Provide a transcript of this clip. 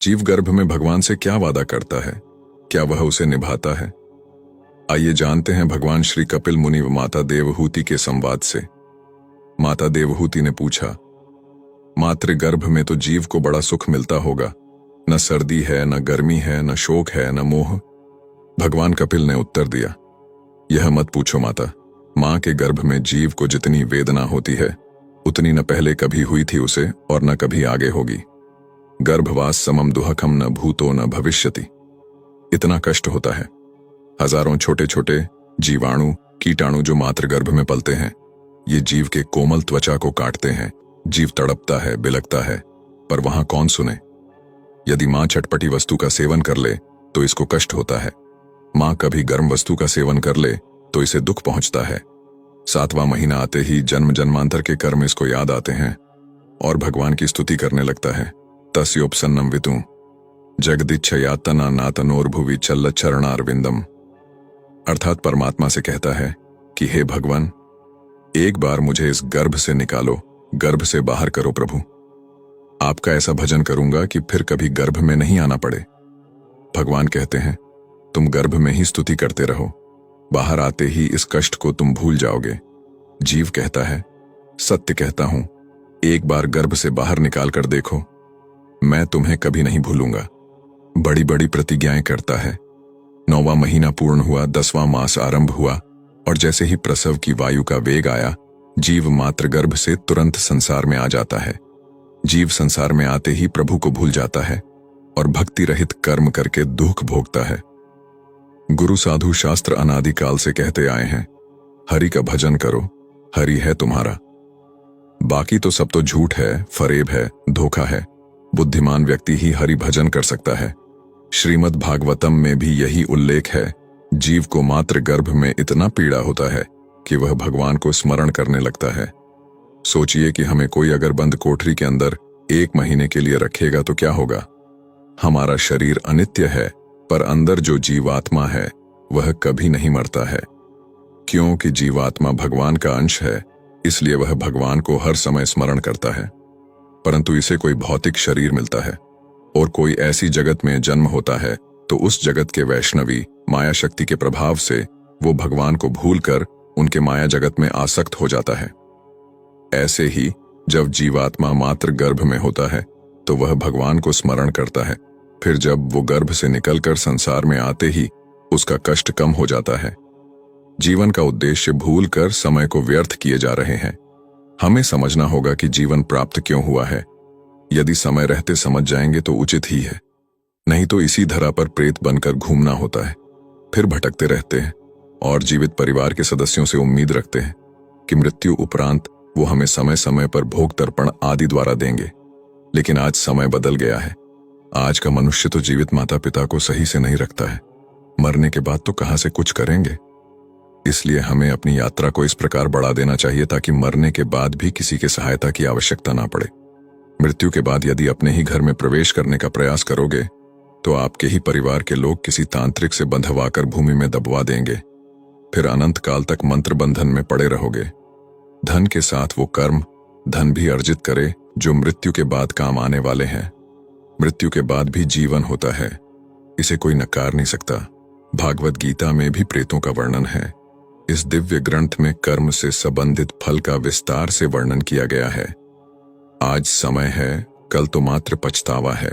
जीव गर्भ में भगवान से क्या वादा करता है? क्या वह उसे निभाता है? आइए जानते हैं भगवान श्री कपिल मुनि व माता देवहूति के संवाद से। माता देवहूति ने पूछा, मातृ गर्भ में तो जीव को बड़ा सुख मिलता होगा, न सर्दी है, न गर्मी है, न शोक है, न मोह। भगवान कपिल ने उत्तर दिया, यह मत पूछो माता। मां के गर्भ में जीव को जितनी वेदना होती है उतनी न पहले कभी हुई थी उसे और न कभी आगे होगी। गर्भवास समम दुहकम न भूतो न भविष्यति। इतना कष्ट होता है। हजारों छोटे छोटे जीवाणु कीटाणु जो मातृगर्भ में पलते हैं, ये जीव के कोमल त्वचा को काटते हैं। जीव तड़पता है, बिलकता है, पर वहां कौन सुने? यदि मां चटपटी वस्तु का सेवन कर ले तो इसको कष्ट होता है। मां कभी गर्म वस्तु का सेवन कर ले तो इसे दुख पहुंचता है। 7वां महीना आते ही जन्म जन्मांतर के कर्म इसको याद आते हैं और भगवान की स्तुति करने लगता है। तस्योपसन्नम वितु जगदिच्छयातना नातनोर्भुवि चल्ल चरणारविंदम। अर्थात परमात्मा से कहता है कि हे भगवान, एक बार मुझे इस गर्भ से निकालो, गर्भ से बाहर करो प्रभु। आपका ऐसा भजन करूंगा कि फिर कभी गर्भ में नहीं आना पड़े। भगवान कहते हैं, तुम गर्भ में ही स्तुति करते रहो, बाहर आते ही इस कष्ट को तुम भूल जाओगे। जीव कहता है, सत्य कहता हूं, एक बार गर्भ से बाहर निकाल कर देखो, मैं तुम्हें कभी नहीं भूलूंगा। बड़ी बड़ी प्रतिज्ञाएं करता है। 9वां महीना पूर्ण हुआ, 10वां मास आरंभ हुआ और जैसे ही प्रसव की वायु का वेग आया, जीव मातृगर्भ से तुरंत संसार में आ जाता है। जीव संसार में आते ही प्रभु को भूल जाता है और भक्ति रहित कर्म करके दुख भोगता है। गुरु साधु शास्त्र अनादिकाल से कहते आए हैं, हरि का भजन करो, हरि है तुम्हारा। बाकी तो सब तो झूठ है, फरेब है, धोखा है। बुद्धिमान व्यक्ति ही हरि भजन कर सकता है। श्रीमद् भागवतम में भी यही उल्लेख है। जीव को मात्र गर्भ में इतना पीड़ा होता है कि वह भगवान को स्मरण करने लगता है। सोचिए कि हमें कोई अगर बंद कोठरी के अंदर 1 महीने के लिए रखेगा तो क्या होगा? हमारा शरीर अनित्य है, पर अंदर जो जीवात्मा है वह कभी नहीं मरता है। क्योंकि जीवात्मा भगवान का अंश है, इसलिए वह भगवान को हर समय स्मरण करता है। परंतु इसे कोई भौतिक शरीर मिलता है और कोई ऐसी जगत में जन्म होता है तो उस जगत के वैष्णवी माया शक्ति के प्रभाव से वो भगवान को भूलकर उनके माया जगत में आसक्त हो जाता है। ऐसे ही जब जीवात्मा मात्र गर्भ में होता है तो वह भगवान को स्मरण करता है। फिर जब वो गर्भ से निकलकर संसार में आते ही उसका कष्ट कम हो जाता है। जीवन का उद्देश्य भूलकर समय को व्यर्थ किए जा रहे हैं। हमें समझना होगा कि जीवन प्राप्त क्यों हुआ है। यदि समय रहते समझ जाएंगे तो उचित ही है, नहीं तो इसी धरा पर प्रेत बनकर घूमना होता है। फिर भटकते रहते हैं और जीवित परिवार के सदस्यों से उम्मीद रखते हैं कि मृत्यु उपरांत वो हमें समय समय पर भोग तर्पण आदि द्वारा देंगे। लेकिन आज समय बदल गया है। आज का मनुष्य तो जीवित माता पिता को सही से नहीं रखता है। मरने के बाद तो कहां से कुछ करेंगे। इसलिए हमें अपनी यात्रा को इस प्रकार बढ़ा देना चाहिए ताकि मरने के बाद भी किसी की सहायता की आवश्यकता ना पड़े। मृत्यु के बाद यदि अपने ही घर में प्रवेश करने का प्रयास करोगे तो आपके ही परिवार के लोग किसी तांत्रिक से बंधवाकर भूमि में दबवा देंगे। फिर अनंत काल तक मंत्र बंधन में पड़े रहोगे। धन के साथ वो कर्म धन भी अर्जित करे जो मृत्यु के बाद काम आने वाले हैं। मृत्यु के बाद भी जीवन होता है, इसे कोई नकार नहीं सकता। भागवत गीता में भी प्रेतों का वर्णन है। इस दिव्य ग्रंथ में कर्म से संबंधित फल का विस्तार से वर्णन किया गया है। आज समय है, कल तो मात्र पछतावा है।